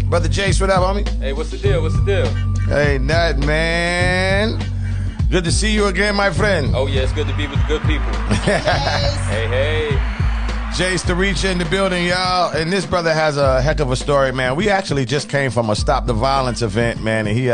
Brother J.A.C E, what up, homie? Hey, what's the deal? What's the deal? Hey, Nut, man. Good to see you again, my friend. Oh, yeah, it's good to be with the good people. Hey, hey. J.A.C E Reacher in the building, y'all. And this brother has a heck of a story, man. We actually just came from a Stop the Violence event, man, and he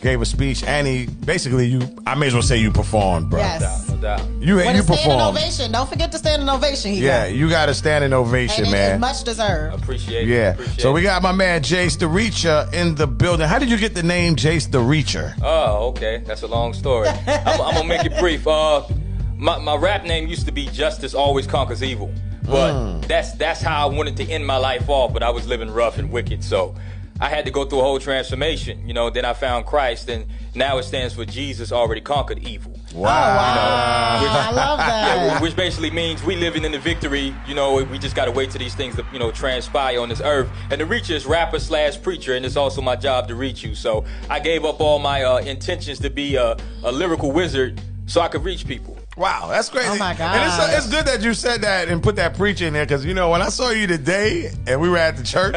gave a speech, and he basically, I may as well say you performed, bro. Yes. No doubt. You performed. Standing ovation. Don't forget to stand in ovation. You got to stand in ovation, and man. It's much deserved. Appreciate it. Yeah. Appreciate So we got my man J.A.C E Reacher in the building. How did you get the name J.A.C E Reacher? Oh, okay. That's a long story. I'm going to make it brief. My rap name used to be Justice Always Conquers Evil. But that's how I wanted to end my life off, but I was living rough and wicked, so I had to go through a whole transformation. You know, then I found Christ, and now it stands for Jesus already conquered evil. Wow. I love that. Yeah, which basically means we living in the victory. You know, we just got to wait till these things to, transpire on this earth. And the Reacher is rapper / preacher, and it's also my job to reach you. So I gave up all my intentions to be a lyrical wizard so I could reach people. Wow, that's crazy. Oh, my God. And it's good that you said that and put that preacher in there, because, when I saw you today and we were at the church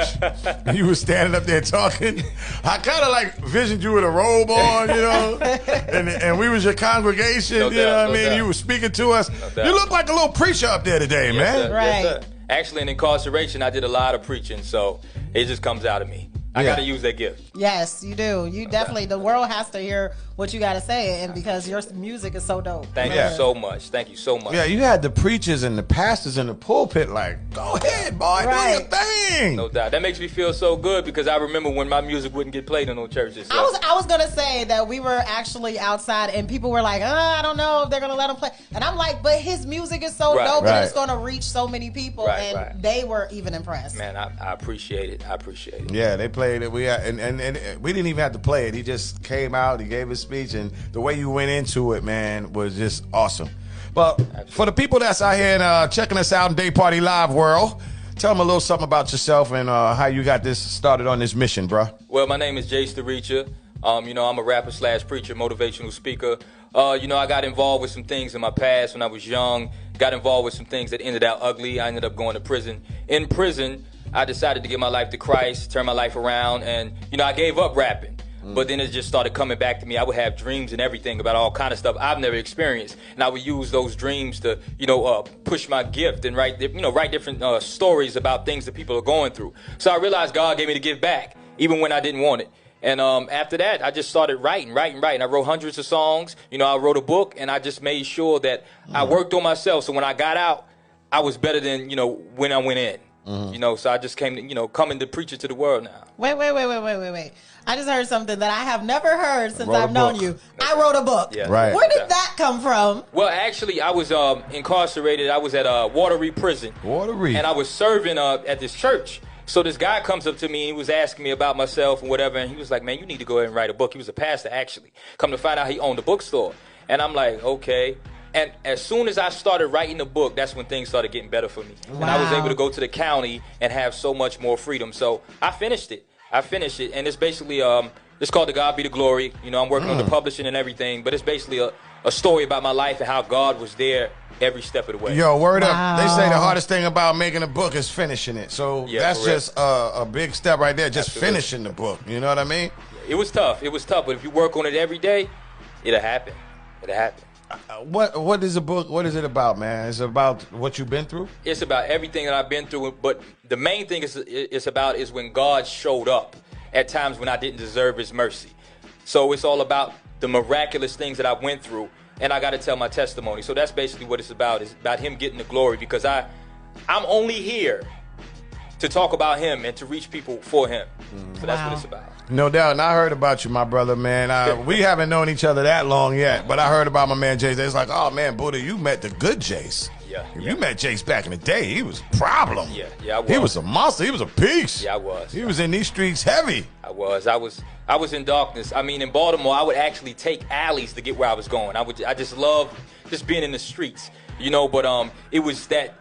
and you were standing up there talking, I kind of like visioned you with a robe on, and we was your congregation, No you doubt, know what I no mean? doubt. You were speaking to us. doubt. You look like a little preacher up there today, man. Sir. Right. Yes, sir. Actually, in incarceration, I did a lot of preaching, so it just comes out of me. I got to use that gift. Yes, you do. You definitely, the world has to hear what you got to say, and because your music is so dope. Thank you so much. Thank you so much. Yeah, you had the preachers and the pastors in the pulpit like, go ahead, boy, do your thing. No doubt. That makes me feel so good, because I remember when my music wouldn't get played in no churches. So. I was going to say that we were actually outside, and people were like, I don't know if they're going to let him play. And I'm like, but his music is so dope, and it's going to reach so many people, and they were even impressed. Man, I appreciate it. I appreciate it. Yeah, they played it. And we didn't even have to play it. He just came out, he gave his speech, and the way you went into it, man, was just awesome. But for the people that's out here and checking us out in Day Party Live world, tell them a little something about yourself and how you got this started on this mission, bro. Well, my name is J.A.C.E Reacher. I'm a rapper / preacher, motivational speaker. I got involved with some things in my past when I was young. Got involved with some things that ended out ugly. I ended up going to prison. In prison, I decided to give my life to Christ, turn my life around, and, I gave up rapping. But then it just started coming back to me. I would have dreams and everything about all kind of stuff I've never experienced. And I would use those dreams to, push my gift and write different stories about things that people are going through. So I realized God gave me the gift back, even when I didn't want it. And after that, I just started writing. I wrote hundreds of songs. I wrote a book, and I just made sure that I worked on myself. So when I got out, I was better than, when I went in. So I just came to, coming to preach it to the world now. Wait. I just heard something that I have never heard since I've known you. I wrote a book. Yeah. Right. Where did that come from? Well, actually, I was incarcerated. I was at Wateree prison. Wateree. And I was serving at this church. So this guy comes up to me, and he was asking me about myself and whatever, and he was like, man, you need to go ahead and write a book. He was a pastor, actually. Come to find out, he owned a bookstore. And I'm like, okay. And as soon as I started writing the book, that's when things started getting better for me. Wow. And I was able to go to the county and have so much more freedom. So I finished it. And it's basically, it's called To God Be the Glory. I'm working on the publishing and everything, but it's basically a story about my life and how God was there every step of the way. Yo, word up. They say the hardest thing about making a book is finishing it. So that's just a big step right there, just finishing the book. You know what I mean? It was tough, but if you work on it every day, it'll happen. What is a book? What is it about, man? It's about what you've been through? It's about everything that I've been through, but the main thing it's about is when God showed up at times when I didn't deserve his mercy. So it's all about the miraculous things that I went through, and I got to tell my testimony. So that's basically what it's about. It's about him getting the glory, because I'm only here to talk about him and to reach people for him. So that's what it's about. No doubt. And I heard about you, my brother, man. We haven't known each other that long yet, but I heard about my man J.A.C E. It's like, oh, man, Buddah, you met the good J.A.C E. Yeah. You met J.A.C E back in the day. He was a problem. Yeah, I was. He was a monster. He was a beast. Yeah, I was. He was in these streets heavy. I was in darkness. I mean, in Baltimore, I would actually take alleys to get where I was going. I just loved just being in the streets, but it was that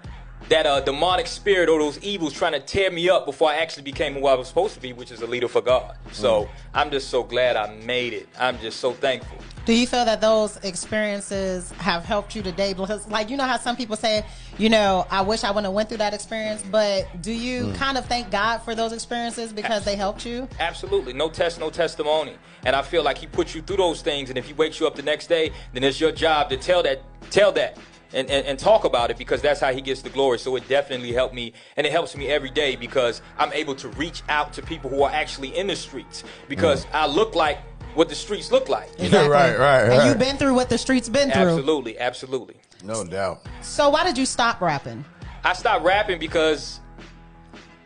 demonic spirit or those evils trying to tear me up before I actually became who I was supposed to be, which is a leader for God. So I'm just so glad I made it. I'm just so thankful. Do you feel that those experiences have helped you today? Because, like, you know how some people say, you know, I wish I wouldn't have went through that experience, but do you kind of thank God for those experiences because they helped you? Absolutely. No test, no testimony. And I feel like he put you through those things, and if he wakes you up the next day, then it's your job to tell that and talk about it, because that's how he gets the glory. So it definitely helped me, and it helps me every day because I'm able to reach out to people who are actually in the streets, because I look like what the streets look like. Exactly. Right. And you've been through what the streets been through. Absolutely. No doubt. So why did you stop rapping? I stopped rapping because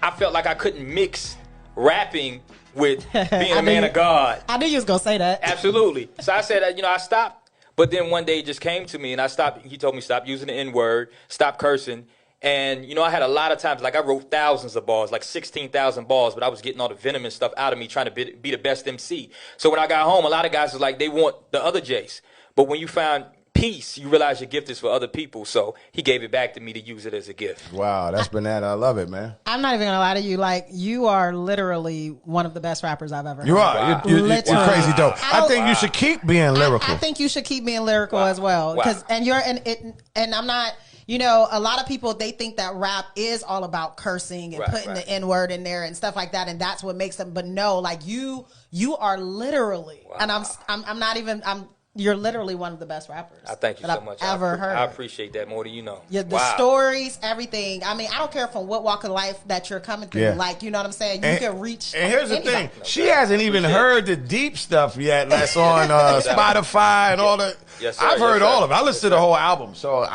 I felt like I couldn't mix rapping with being a man of God. I knew you was going to say that. Absolutely. So I said, you know, I stopped. But then one day it just came to me, and I stopped. He told me stop using the N-word, stop cursing. And, you know, I had a lot of times, like I wrote thousands of bars, like 16,000 bars, but I was getting all the venom and stuff out of me trying to be the best MC. So when I got home, a lot of guys was like, they want the other J.A.C.E. But when you find peace, you realize your gift is for other people. So he gave it back to me to use it as a gift. Wow, that's bananas. I love it, man. I'm not even going to lie to you. Like, you are literally one of the best rappers I've ever heard. You are. Wow. You're crazy dope. I think you should keep being lyrical. I think you should keep being lyrical as well. And I'm not... You know, a lot of people, they think that rap is all about cursing and putting the N-word in there and stuff like that, and that's what makes them. But no, like you are literally, and I'm not even. You're literally one of the best rappers. I thank you so much. Ever heard. I appreciate that more than you know. Yeah, the stories, everything. I mean, I don't care from what walk of life that you're coming through. Yeah. Like, you know what I'm saying? You can reach. And here's the thing: she hasn't even heard the deep stuff yet. That's on Spotify and all the. Yes, sir. I've heard all of it. I listened to the whole album. So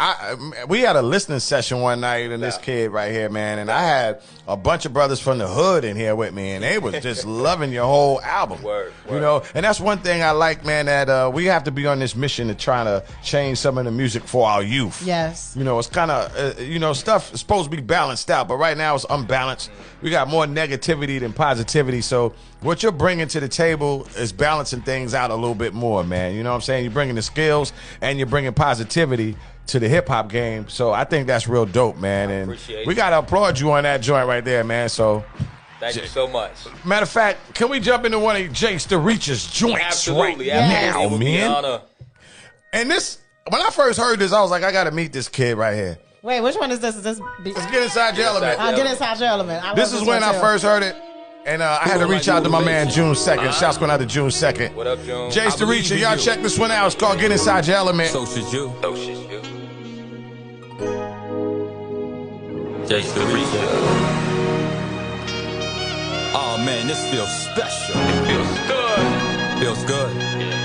we had a listening session one night, and this kid right here, man, and I had a bunch of brothers from the hood in here with me, and they was just loving your whole album. Word. You know, and that's one thing I like, man, that we have to be on this mission to try to change some of the music for our youth. Yes. You know, it's kind of, you know, stuff is supposed to be balanced out, but right now it's unbalanced. We got more negativity than positivity. So what you're bringing to the table is balancing things out a little bit more, man. You know what I'm saying? You're bringing the skills and you're bringing positivity to the hip-hop game. So I think that's real dope, man. And we got to applaud you on that joint right there, man. So thank you so much. Matter of fact, can we jump into one of J.A.C.E. the Reach's joints absolutely now, man? And this, when I first heard this, I was like, I got to meet this kid right here. Wait, which one is this? Is this? Let's Get Inside Your Element. Get Inside Your Element. This is when I first heard it. And I had to reach out to my man June 2nd. Shouts going out to June 2nd. What up, June? J.A.C.E. the Reacher, y'all check this one out. It's called Get Inside Your Element. So should you. So should you. J.A.C.E. the Reacher. Oh man, this feels special. It feels good. Feels good. Yeah.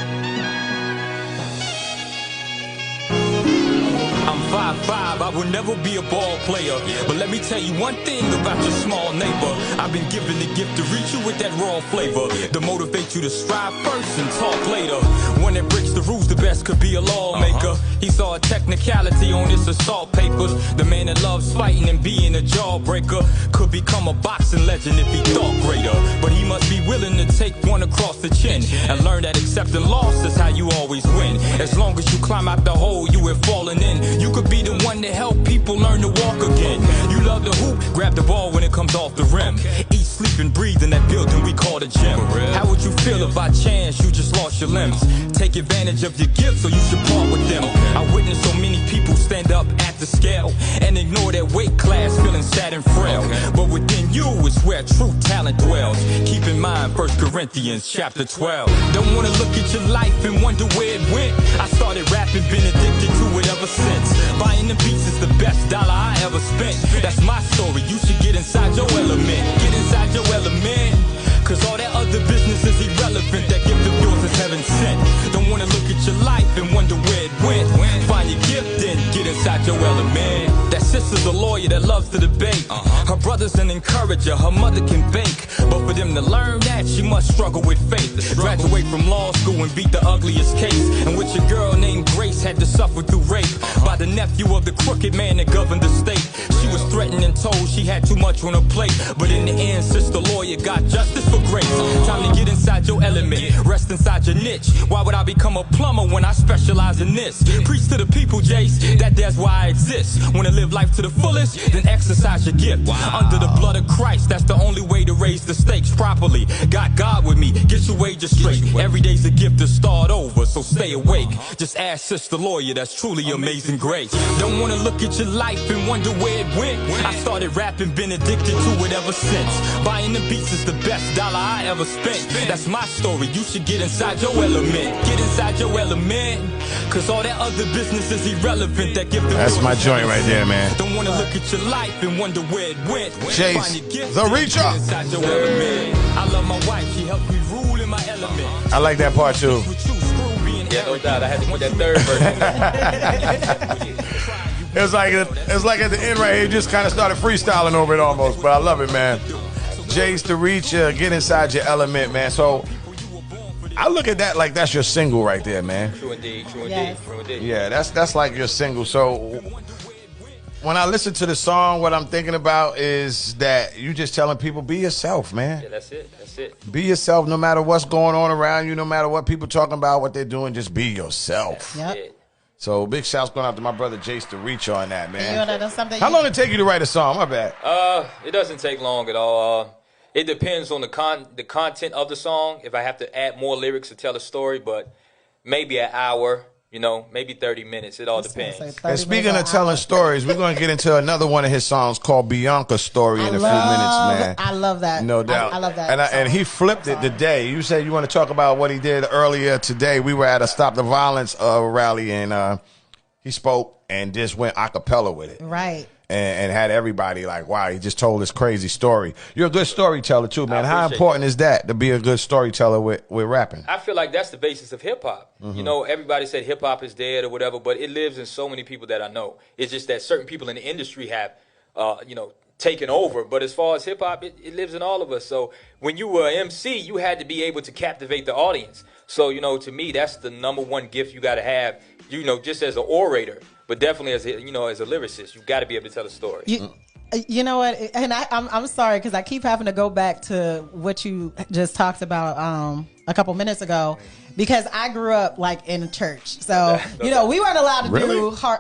I'm 5'5", I will never be a ball player. But let me tell you one thing about your small neighbor. I've been given the gift to reach you with that raw flavor, to motivate you to strive first and talk later. One that breaks the rules, the best could be a lawmaker. He saw a technicality on his assault papers. The man that loves fighting and being a jawbreaker could become a boxing legend if he thought greater. But he must be willing to take one across the chin and learn that accepting loss is how you always win. As long as you climb out the hole you have fallen in, you could be the one to help people learn to walk again. You love to hoop, grab the ball when it comes off the rim. Eat, sleep, and breathe in that building we call the gym. How would you feel if by chance you just lost your limbs? Take advantage of your gifts, so you should part with them. I witnessed so many people stand up at the scale and ignore their weight class, feeling sad and frail. But within you is where true talent dwells. Keep in mind 1 Corinthians chapter 12. Don't wanna look at your life and wonder where it went. I started rapping, been addicted to it ever since. Buying the beats is the best dollar I ever spent. That's my story, you should get inside your element. Get inside your element, cause all that other business is irrelevant. That gift of yours is heaven sent. Don't wanna look at your life and wonder where it went. Find your gift and get inside your element. That sister's a lawyer that loves to debate. Her brother's an encourager, her mother can bake. But for them to learn that, she must struggle with faith. Graduate from law school and beat the ugliest case, in which a girl named Grace had to suffer through rape by the nephew of the crooked man that governed the state. She was threatened and told she had too much on her plate, but in the end, sister lawyer got justice for Grace. time to get inside your element, rest inside your niche. Why would I become a plumber when I specialize in this? Preach to the people, J.A.C.E, that's why I exist. Wanna live life to the fullest? Then exercise your gift. Under the blood of Christ, that's the only way to raise the stakes properly. Got God with me, get your wages straight. Every day's a gift to start over, so stay awake. Just ask Sister Lawyer, that's truly amazing grace. Don't wanna look at your life and wonder where it went. I started rapping, been addicted to it ever since. Buying the beats is the best dollar I ever spent. That's my story, you should get inside your element. Get inside your element, cause all that other business is irrelevant. That gift. That's my joint right there, man. Don't wanna look at your life and wonder where it went. J.A.C.E, the Reacher. I love my wife, she helps me rule in my element. I like that part too. Yeah, no doubt. I had to put that third verse in there. It was like at the end right here, just kind of started freestyling over it almost, but I love it, man. J.A.C.E, the Reacher, get inside your element, man. So I look at that like that's your single right there, man. True indeed, true Yes. indeed, true indeed. Yeah, that's like your single. So when I listen to the song, what I'm thinking about is that you just telling people, be yourself, man. Yeah, that's it. That's it. Be yourself no matter what's going on around you, no matter what people talking about, what they're doing, just be yourself. Yep. Yeah. So big shouts going out to my brother J.A.C.E the Reacher on that, You man. know, that's something. How long did it take you to write a song? My bad. It doesn't take long at all. It depends on the content of the song. If I have to add more lyrics to tell a story, but maybe an hour, you know, maybe 30 minutes. It all depends. And speaking of telling stories, we're going to get into another one of his songs called Bianca Story in a few minutes, man. I love that. No doubt. I love that. And he flipped it today. You said you want to talk about what he did earlier today. We were at a Stop the Violence rally, and he spoke and just went a cappella with it. Right. And had everybody like, wow, he just told this crazy story. You're a good storyteller too, man. How important is that to be a good storyteller with rapping? I feel like that's the basis of hip-hop. Mm-hmm. You know, everybody said hip-hop is dead or whatever, but it lives in so many people that I know. It's just that certain people in the industry have, you know, taken over. But as far as hip-hop, it lives in all of us. So when you were an MC, you had to be able to captivate the audience. So, you know, to me, that's the number one gift you got to have, you know, just as an orator. But definitely as a, you know, as a lyricist, you got to be able to tell a story. You know what? And I'm sorry because I keep having to go back to what you just talked about a couple minutes ago, because I grew up like in a church, so you know we weren't allowed to do hard.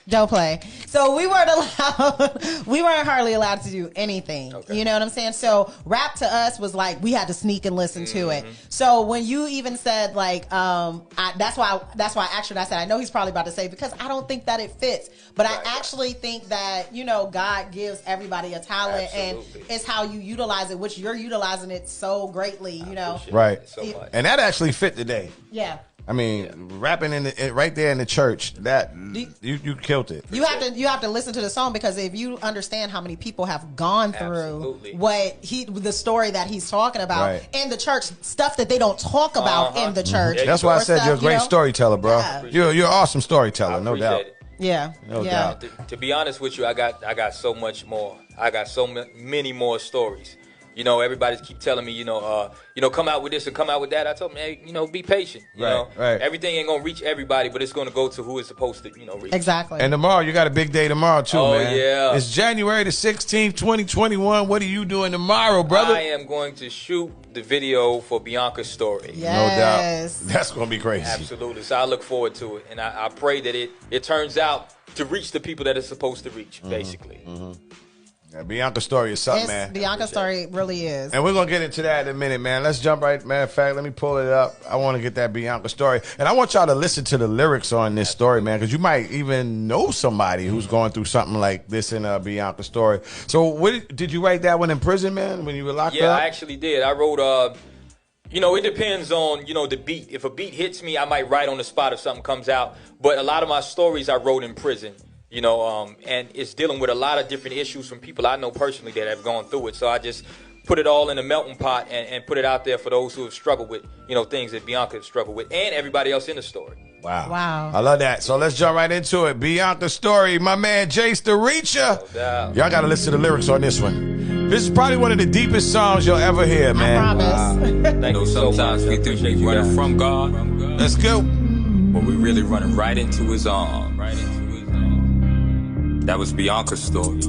Don't play. So we weren't hardly allowed to do anything. Okay. You know what I'm saying? So rap to us was like we had to sneak and listen to it. So when you even said like, that's why actually I said I know he's probably about to say, because I don't think that it fits, but I actually think that, you know, God gives everybody a talent. Absolutely. And it's how you utilize it, which you're utilizing it so greatly. You know, right? So much. And that actually fit today. Yeah. I mean, rapping right there in the church, that you killed it. You have to listen to the song, because if you understand how many people have gone through the story that he's talking about in the church, stuff that they don't talk about in the church. That's why I said you're a great storyteller, bro. Yeah. You're an awesome storyteller, no doubt. Yeah, no doubt. To be honest with you, I got so much more. I got so many more stories. You know, everybody keep telling me, you know, come out with this and come out with that. I told them, hey, you know, be patient. You know, everything ain't gonna reach everybody, but it's gonna go to who it's supposed to, you know, reach. Exactly. And tomorrow, you got a big day tomorrow too, man. Oh yeah. It's January the 16th, 2021. What are you doing tomorrow, brother? I am going to shoot the video for Bianca's Story. Yes. No doubt. That's gonna be crazy. Absolutely. So I look forward to it, and I pray that it turns out to reach the people that it's supposed to reach, basically. Yeah, Bianca's Story is something, man. Bianca's Story really is. And we're going to get into that in a minute, man. Let's jump right. Matter of fact, let me pull it up. I want to get that Bianca Story. And I want y'all to listen to the lyrics on this story, man, because you might even know somebody who's going through something like this in Bianca Story. So did you write that one in prison, man, when you were locked up? Yeah, I actually did. I wrote, you know, it depends on, you know, the beat. If a beat hits me, I might write on the spot if something comes out. But a lot of my stories I wrote in prison. You know, and it's dealing with a lot of different issues from people I know personally that have gone through it. So I just put it all in a melting pot and put it out there for those who have struggled with, you know, things that Bianca has struggled with, and everybody else in the story. Wow. I love that. So let's jump right into it. Bianca Story, my man J.A.C.E the Reacher. No y'all got to listen to the lyrics on this one. This is probably one of the deepest songs you'll ever hear, man. I promise. Thank you so sometimes much. we think we running from God. Let's go. But we really running right into his arms. That was Bianca's story.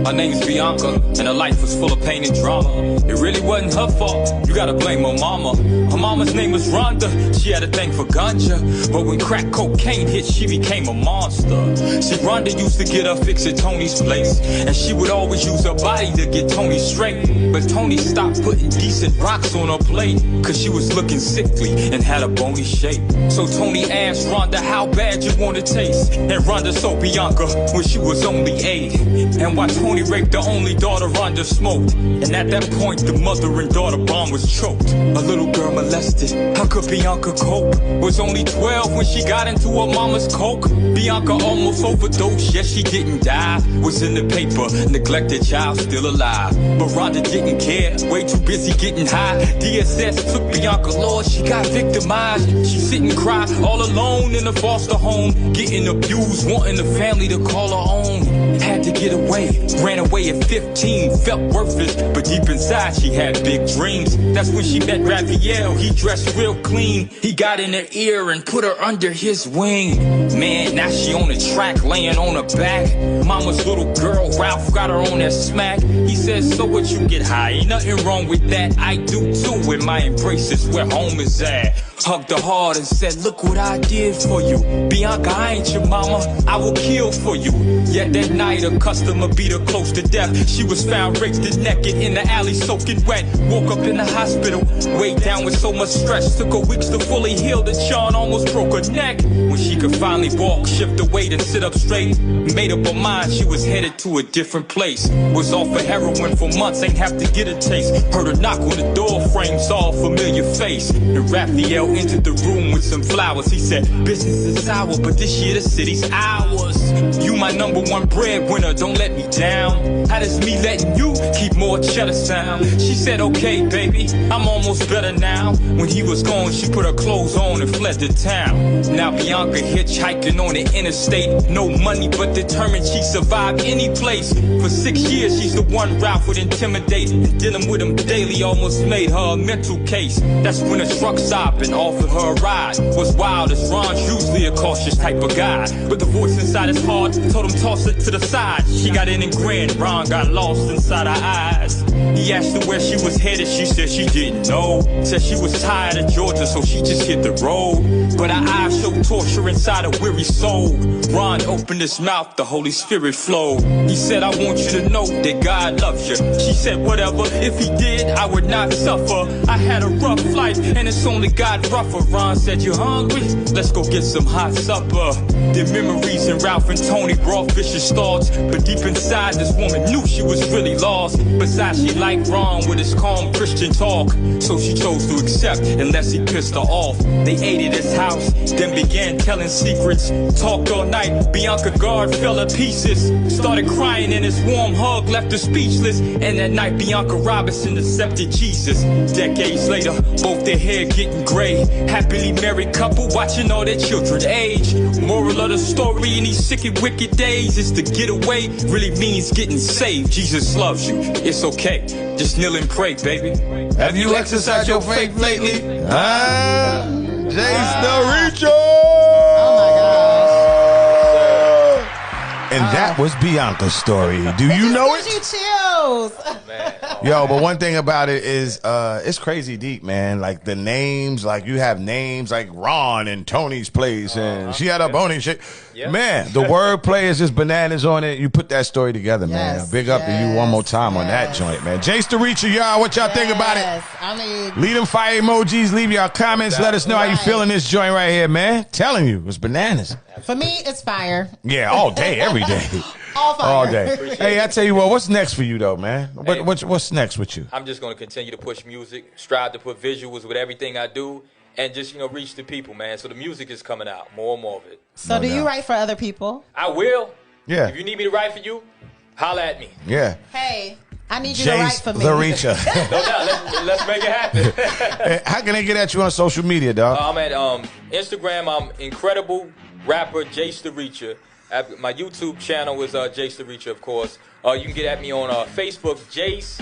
Her name's Bianca, and her life was full of pain and drama. It really wasn't her fault, you gotta blame her mama. Her mama's name was Rhonda, she had a thing for ganja. But when crack cocaine hit, she became a monster. See, Rhonda used to get her fix at Tony's place, and she would always use her body to get Tony straight. But Tony stopped putting decent rocks on her plate, cause she was looking sickly and had a bony shape. So Tony asked Rhonda, how bad you wanna taste? And Rhonda saw Bianca when she was only 8. And while Tony raped the only daughter, Rhonda smoked. And at that point, the mother and daughter bond was choked. A little girl molested, how could Bianca cope? Was only 12 when she got into her mama's coke. Bianca almost overdosed, yes, she didn't die. Was in the paper, neglected child still alive. But Rhonda didn't care, way too busy getting high. DSS took Bianca, Lord, she got victimized. She sit and cry all alone in a foster home, getting abused, wanting the family to call her own. Had to get away, ran away at 15, felt worthless, but deep inside she had big dreams. That's when she met Raphael, he dressed real clean. He got in her ear and put her under his wing. Man, now she on the track, laying on her back. Mama's little girl, Ralph, got her on that smack. He says, so what, you get high? Ain't nothing wrong with that, I do too, when my embrace is where home is at. Hugged her hard and said, look what I did for you. Bianca, I ain't your mama, I will kill for you. Yet that night a customer beat her close to death. She was found raped and naked in the alley soaking wet. Woke up in the hospital, weighed down with so much stress. Took her weeks to fully heal, the John almost broke her neck. When she could finally walk, shift her weight and sit up straight, made up her mind she was headed to a different place. Was off of heroin for months, ain't have to get a taste. Heard her knock on the door frame, saw a familiar face. And Raphael entered the room with some flowers. He said, business is sour, but this year the city's ours. You my number one breadwinner, don't let me down. How does me letting you keep more cheddar sound? She said, okay, baby, I'm almost better now. When he was gone, she put her clothes on and fled to town. Now Bianca hitchhiking on the interstate. No money, but determined she survived any place. For 6 years, she's the one Ralph would intimidate. And dealing with him daily almost made her a mental case. That's when a truck stopped and offered her a ride. Was wild as Ron's usually a cautious type of guy, but the voice inside his heart told him toss it to the side. She got in and grinned, Ron got lost inside her eyes. He asked her where she was headed, she said she didn't know. Said she was tired of Georgia, so she just hit the road. But her eyes showed torture inside a weary soul. Ron opened his mouth, the Holy Spirit flowed. He said, I want you to know that God loves you. She said, whatever, if he did, I would not suffer. I had a rough life, and it's only got rougher. Ron said, you hungry? Let's go get some hot supper. Their memories and Ralph and Tony brought vicious thoughts, but deep inside this woman knew she was really lost. Besides, she liked Ron with his calm Christian talk, so she chose to accept unless he pissed her off. They ate at his house, then began telling secrets. Talked all night, Bianca guard fell to pieces. Started crying and his warm hug left her speechless. And that night Bianca Robinson accepted Jesus. Decades later, both their hair getting gray. Happily married couple watching all their children age. Moral of the story in these sick and wicked days is to get away really means getting saved. Jesus loves you, it's okay, just kneel and pray, baby. Have you exercised your faith lately? J.A.C.E the Reacher! Oh my gosh. And that was Bianca's story. Do you know it? Gives you chills. Yo, but one thing about it is, it's crazy deep, man. Like the names, like you have names like Ron and Tony's place, and she had a bony shit. Yep. Man, the wordplay is just bananas on it. You put that story together, man. Big up to you one more time on that joint, man. J.A.C.E the Reacher, y'all. What y'all think about it? I mean, leave them fire emojis. Leave y'all comments. Let us know how you feeling this joint right here, man. Telling you, it's bananas. For me, it's fire. Yeah, all day, every day. All fire. All day. Hey, I tell you what, what's next for you though, man? What's next with you? I'm just going to continue to push music, strive to put visuals with everything I do, and just, reach the people, man. So the music is coming out, more and more of it. So do you write for other people? I will. Yeah. If you need me to write for you, holla at me. Yeah. Hey, I need you to write for me. The Reacher. No doubt. Let's make it happen. How can they get at you on social media, dog? I'm at Instagram. I'm incredible rapper J.A.C.E the Reacher. My YouTube channel is J.A.C.E the Reacher, of course. You can get at me on Facebook, J.A.C.E-R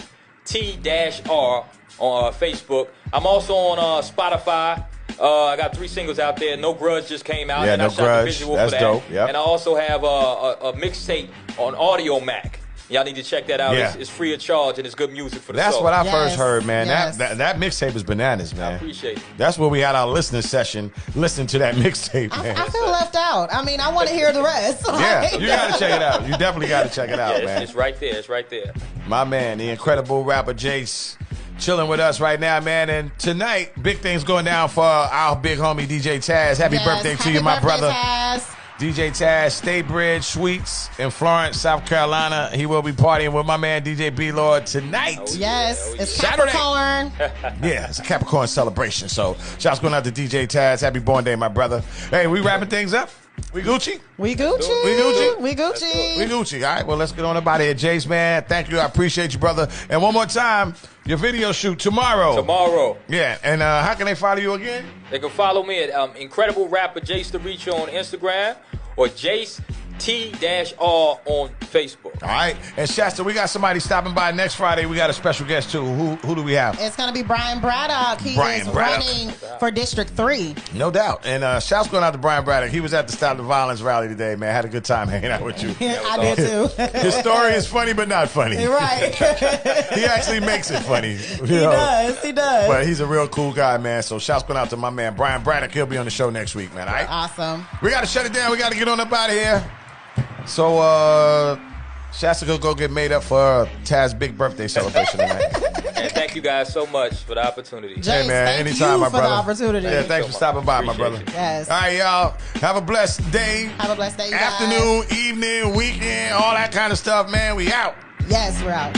on Facebook. I'm also on Spotify. I got 3 singles out there. No Grudge just came out. Yeah, and No I shot Grudge. the visual That's for that. dope. Yep. And I also have a mixtape on Audio Mac. Y'all need to check that out. Yeah. It's free of charge and it's good music for the That's soul. what I first heard, man. Yes. That mixtape is bananas, man. I appreciate it. That's where we had our listening session, listening to that mixtape, man. I feel left out. I mean, I want to hear the rest. Yeah, you gotta check it out. You definitely gotta check it out, man. It's right there. It's right there. My man, the incredible rapper J.A.C.E, chilling with us right now, man. And tonight, big things going down for our big homie DJ Taz. Happy birthday to you, my brother. Taz. DJ Taz, Statebridge Suites in Florence, South Carolina. He will be partying with my man DJ B-Lord tonight. Yes, it's Saturday. Capricorn. Yeah, it's a Capricorn celebration. So, shouts going out to DJ Taz. Happy born day, my brother. Hey, we wrapping things up? We Gucci? We Gucci. We Gucci? We Gucci. We Gucci. All right, well, let's get on about here. J.A.C.E, man, thank you. I appreciate you, brother. And one more time, your video shoot tomorrow. Tomorrow. Yeah, and how can they follow you again? They can follow me at Incredible Rapper J.A.C.E the Reacher on Instagram or JACE-T-R on Facebook. All right. And Shasta, we got somebody stopping by next Friday. We got a special guest, too. Who do we have? It's going to be Brian Braddock. He Brian is Braddock. running for District 3. No doubt. And shouts going out to Brian Braddock. He was at the Stop the Violence rally today, man. Had a good time hanging out with you. I did too. His story is funny, but not funny. Right. He actually makes it funny. He does. He does. But he's a real cool guy, man. So shouts going out to my man, Brian Braddock. He'll be on the show next week, man. All right? Awesome. We got to shut it down. We got to get on up out of here. So, Shasta go get made up for Taz's big birthday celebration tonight. And thank you guys so much for the opportunity. J.A.C.E, Hey, man, thank anytime, you my for brother. the opportunity. Yeah, thanks for stopping by, my brother. Appreciate Yes. All right, y'all. Have a blessed day. Have a blessed day, you guys. Afternoon, evening, weekend, all that kind of stuff, man. We out. Yes, we're out.